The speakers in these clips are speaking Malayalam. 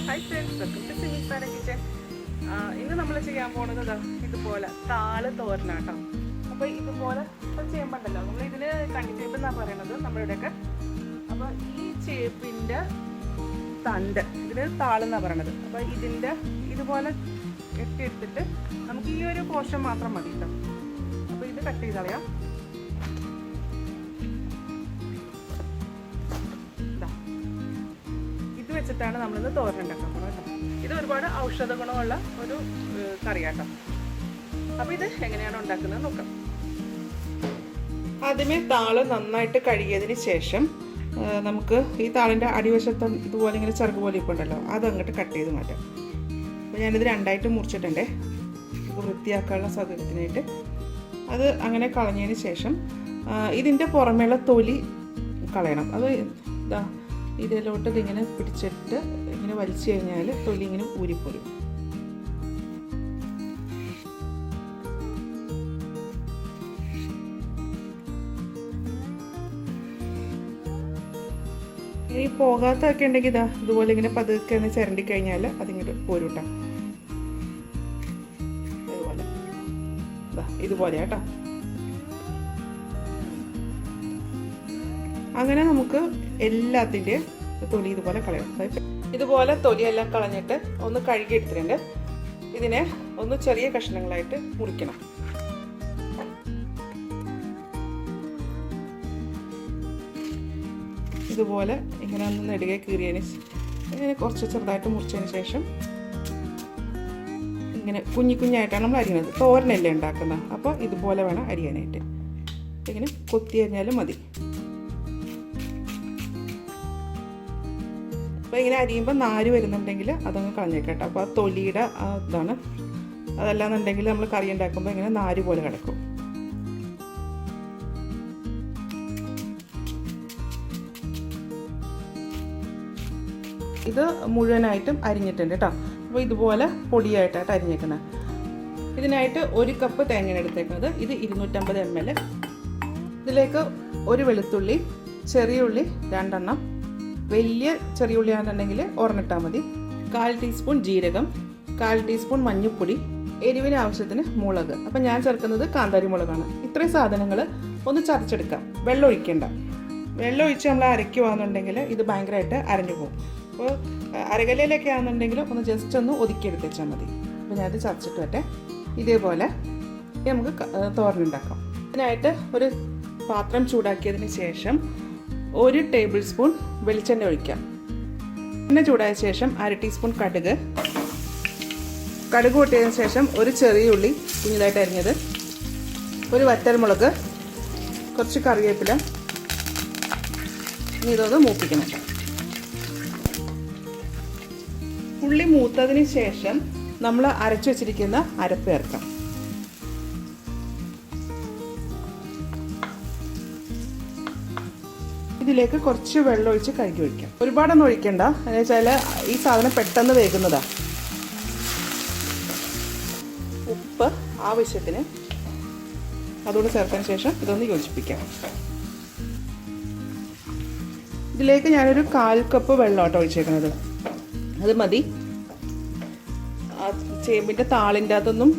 Hi friends, welcome to Simis. ഇന്ന് നമ്മൾ ചെയ്യാൻ പോകുന്നത് ഇതുപോലെ താള് തോരനാട്ടോ. അപ്പോൾ ഇതുപോലെ ചേമ്പുണ്ടല്ലോ, നമ്മൾ ഇതിന് കണ്ണിച്ചേമ്പ് എന്നാണ് പറയുന്നത് നമ്മളിവിടെയൊക്കെ. അപ്പോൾ ഈ ചേമ്പിൻ്റെ തണ്ട് ഇതിന് താളെന്നാണ് പറയണത്. അപ്പോൾ ഇതിൻ്റെ ഇതുപോലെ എടുത്തിട്ട് നമുക്ക് ഈ ഒരു പോർഷൻ മാത്രം മതി കേട്ടോ. അപ്പോൾ ഇത് കട്ട് ചെയ്ത് കളയാം. ഇത് വെച്ചിട്ടാണ് നമ്മളിന്ന് തോരൻ ഉണ്ടാക്കാൻ പോകുന്നത് കേട്ടോ. ഇത് ഒരുപാട് ഔഷധ ഗുണമുള്ള ഒരു കറിയാട്ടോ. അപ്പോൾ ഇത് എങ്ങനെയാണ് ഉണ്ടാക്കുന്നത് നോക്കാം. ആദ്യമേ താള് നന്നായിട്ട് കഴുകിയതിന് ശേഷം നമുക്ക് ഈ താളിൻ്റെ അടിവശത്ത് ഇതുപോലെ ഇങ്ങനെ ചെറുക്ക് പോലെ ഇപ്പോൾ ഉണ്ടല്ലോ, അതങ്ങോട്ട് കട്ട് ചെയ്ത് മാറ്റാം. അപ്പോൾ ഞാനിത് രണ്ടായിട്ട് മുറിച്ചിട്ടുണ്ടേ, വൃത്തിയാക്കാനുള്ള സൗകര്യത്തിനായിട്ട്. അത് അങ്ങനെ കളഞ്ഞതിന് ശേഷം ഇതിൻ്റെ പുറമേയുള്ള തൊലി കളയണം. അത് ഇതാ ഇതിലോട്ട് ഇതിങ്ങനെ പിടിച്ചിട്ട് ഇങ്ങനെ വലിച്ചു കഴിഞ്ഞാൽ തൊലി ഇങ്ങനെ ഊരിപ്പോരും. ഇനി പോകാത്തൊക്കെ ഉണ്ടെങ്കിൽ ഇതാ ഇതുപോലെ ഇങ്ങനെ പതുക്കെ ഒന്ന് ചിരണ്ടി കഴിഞ്ഞാൽ അതിങ്ങോട്ട് പോരൂട്ടാ. ഇതുപോലെ ഇതുപോലെ കേട്ടോ. അങ്ങനെ നമുക്ക് എല്ലാത്തിൻ്റെയും തൊലി ഇതുപോലെ കളയാം. ഇതുപോലെ തൊലിയെല്ലാം കളഞ്ഞിട്ട് ഒന്ന് കഴുകി എടുത്തിട്ടുണ്ട്. ഇതിനെ ഒന്ന് ചെറിയ കഷ്ണങ്ങളായിട്ട് മുറിക്കണം. ഇതുപോലെ ഇങ്ങനെ ഒന്ന് നെടുകെ കീറിയതിന് ഇങ്ങനെ കുറച്ച് ചെറുതായിട്ട് മുറിച്ചതിന് ശേഷം ഇങ്ങനെ കുഞ്ഞായിട്ടാണ് നമ്മൾ അരിയുന്നത്. തോരനല്ലേ ഉണ്ടാക്കുന്നത്, അപ്പോൾ ഇതുപോലെ വേണം അരിയാനായിട്ട്. ഇങ്ങനെ കൊത്തി അരിഞ്ഞാലും മതി. അപ്പോൾ ഇങ്ങനെ അരിയുമ്പോൾ നാര് വരുന്നുണ്ടെങ്കിൽ അതങ്ങ് കളഞ്ഞേക്കട്ടെ. അപ്പോൾ ആ തൊലിയുടെ ഇതാണ്. അതല്ലാന്നുണ്ടെങ്കിൽ നമ്മൾ കറി ഉണ്ടാക്കുമ്പോൾ ഇങ്ങനെ നാര് പോലെ കിടക്കും. ഇത് മുഴുവനായിട്ടും അരിഞ്ഞിട്ടുണ്ട് കേട്ടോ. അപ്പോൾ ഇതുപോലെ പൊടിയായിട്ടാണ് അരിഞ്ഞേക്കുന്നത്. ഇതിനായിട്ട് 1 കപ്പ് തേങ്ങയാണ് എടുത്തേക്കുന്നത്. ഇത് 250 ml. ഇതിലേക്ക് ഒരു വെളുത്തുള്ളി, ചെറിയ ഉള്ളി 2 എണ്ണം, വലിയ ചെറിയ ഉള്ളിയാണെന്നുണ്ടെങ്കിൽ ഒരെണ്ണിട്ടാൽ മതി, 1/4 ടീസ്പൂൺ ജീരകം, 1/4 ടീസ്പൂൺ മഞ്ഞൾപ്പൊടി, എരിവിന് ആവശ്യത്തിന് മുളക്. അപ്പം ഞാൻ ചേർക്കുന്നത് കാന്താരി മുളകാണ്. ഇത്രയും സാധനങ്ങൾ ഒന്ന് ചതച്ചെടുക്കാം. വെള്ളം ഒഴിക്കേണ്ട. വെള്ളം ഒഴിച്ച് നമ്മൾ അരയ്ക്കുവാണെന്നുണ്ടെങ്കിൽ ഇത് ഭയങ്കരമായിട്ട് അരഞ്ഞു പോകും. അപ്പോൾ അരകലയിലൊക്കെ ആണെന്നുണ്ടെങ്കിൽ ഒന്ന് ജസ്റ്റ് ഒന്ന് ഒതുക്കിയെടുത്ത് വെച്ചാൽ മതി. അപ്പോൾ ഞാനത് ചതച്ചിട്ട് വരട്ടെ. ഇതേപോലെ നമുക്ക് തോരനുണ്ടാക്കാം. ഇതിനായിട്ട് ഒരു പാത്രം ചൂടാക്കിയതിന് ശേഷം 1 ടേബിൾ സ്പൂൺ വെളിച്ചെണ്ണ ഒഴിക്കാം. എണ്ണ ചൂടായ ശേഷം 1/2 ടീസ്പൂൺ കടുക് പൊട്ടിയതിന് ശേഷം ഒരു ചെറിയ ഉള്ളി കുഞ്ഞിതായിട്ട് അരിഞ്ഞത്, ഒരു വറ്റൽമുളക്, കുറച്ച് കറിവേപ്പില. ഇനി ഇതൊന്ന് മൂപ്പിക്കണം. ഉള്ളി മൂത്തതിന് ശേഷം നമ്മൾ അരച്ചു വെച്ചിരിക്കുന്ന അരപ്പ് ചേർക്കാം. ഇതിലേക്ക് കുറച്ച് വെള്ളം ഒഴിച്ച് കഴുകി ഒഴിക്കാം. ഒരുപാടൊന്നും ഒഴിക്കണ്ട, എന്ന് വെച്ചാൽ ഈ സാധനം പെട്ടെന്ന് വേകുന്നതാണ്. ഉപ്പ് ആവശ്യത്തിന് അതോട് ചേർത്തതിന് ശേഷം ഇതൊന്ന് യോജിപ്പിക്കാം. ഇതിലേക്ക് ഞാനൊരു 1/4 കപ്പ് വെള്ളമാട്ടോ ഒഴിച്ചേക്കുന്നത്. അത് മതി. ചേമ്പിൻ്റെ താളിൻ്റെ അകത്തൊന്നും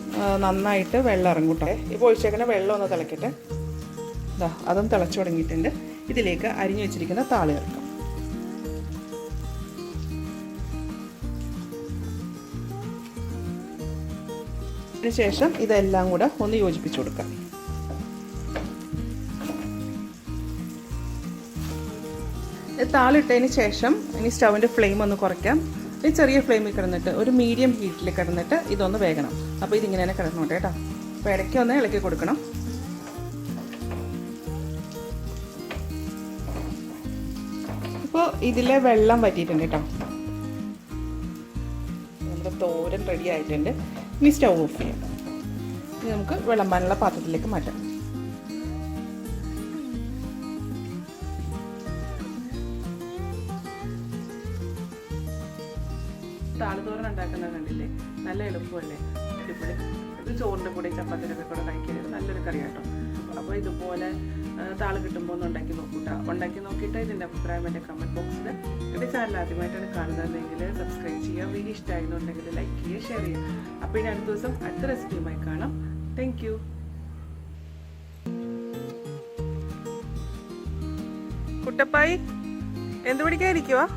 നന്നായിട്ട് വെള്ളം ഇറങ്ങൂട്ടെ. ഇപ്പോൾ ഒഴിച്ചേക്കുന്ന വെള്ളം ഒന്ന് തിളക്കട്ടെ. ഇതാ അതും തിളച്ചു തുടങ്ങിയിട്ടുണ്ട്. ഇതിലേക്ക് അരിഞ്ഞു വെച്ചിരിക്കുന്ന താള് ചേർക്കാം. അതിനുശേഷം ഇതെല്ലാം കൂടെ ഒന്ന് യോജിപ്പിച്ചു കൊടുക്കാം. താളിട്ടതിന് ശേഷം ഇനി സ്റ്റൗവിൻ്റെ ഫ്ലെയിം ഒന്ന് കുറയ്ക്കാം. ഈ ചെറിയ ഫ്ലെയിമിൽ കിടന്നിട്ട് ഒരു മീഡിയം ഹീറ്റിൽ കിടന്നിട്ട് ഇതൊന്ന് വേകണം. അപ്പോൾ ഇതിങ്ങനെ തന്നെ കിടന്നോട്ടെ കേട്ടോ. അപ്പോൾ ഇടയ്ക്ക് ഒന്ന് ഇളക്കി കൊടുക്കണം. ഇപ്പോൾ ഇതിലെ വെള്ളം വറ്റിയിട്ടുണ്ട് കേട്ടോ. നമ്മുടെ തോരൻ റെഡി ആയിട്ടുണ്ട്. ഇനി സ്റ്റൗ ഓഫ് ചെയ്യാം. ഇനി നമുക്ക് വിളമ്പാനുള്ള പാത്രത്തിലേക്ക് മാറ്റാം. താളുതോരൻ ഉണ്ടാക്കുന്നത് കണ്ടില്ലേ, നല്ല എളുപ്പമല്ലേ, അടിപൊളി. ഇത് ചോറിൻ്റെ കൂടെ ചപ്പാത്തിൻ്റെ കൂടെ കഴിക്കരുത്, നല്ലൊരു കറി കേട്ടോ. അപ്പോൾ ഇതുപോലെ താള് കിട്ടുമ്പോൾ ഒന്ന് ഉണ്ടാക്കി നോക്കൂട്ടോ. ഉണ്ടാക്കി നോക്കിയിട്ട് ഇതിൻ്റെ അഭിപ്രായം എൻ്റെ കമൻറ്റ് ബോക്സിൽ. എൻ്റെ ചാനൽ ആദ്യമായിട്ടാണ് കാണുന്നതെങ്കിൽ സബ്സ്ക്രൈബ് ചെയ്യുക. വീഡിയോ ഇഷ്ടമായിരുന്നുണ്ടെങ്കിൽ ലൈക്ക് ചെയ്യുക, ഷെയർ ചെയ്യുക. അപ്പോൾ ഇനി അടുത്ത ദിവസം അടുത്ത റെസിപ്പിയുമായി കാണാം. Thank you. കുട്ടപ്പായി എന്ത് പിടിക്കാതിരിക്കുവാ?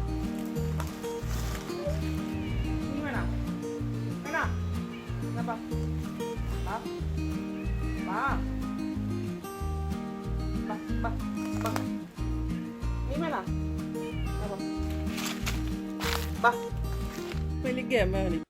വലിയ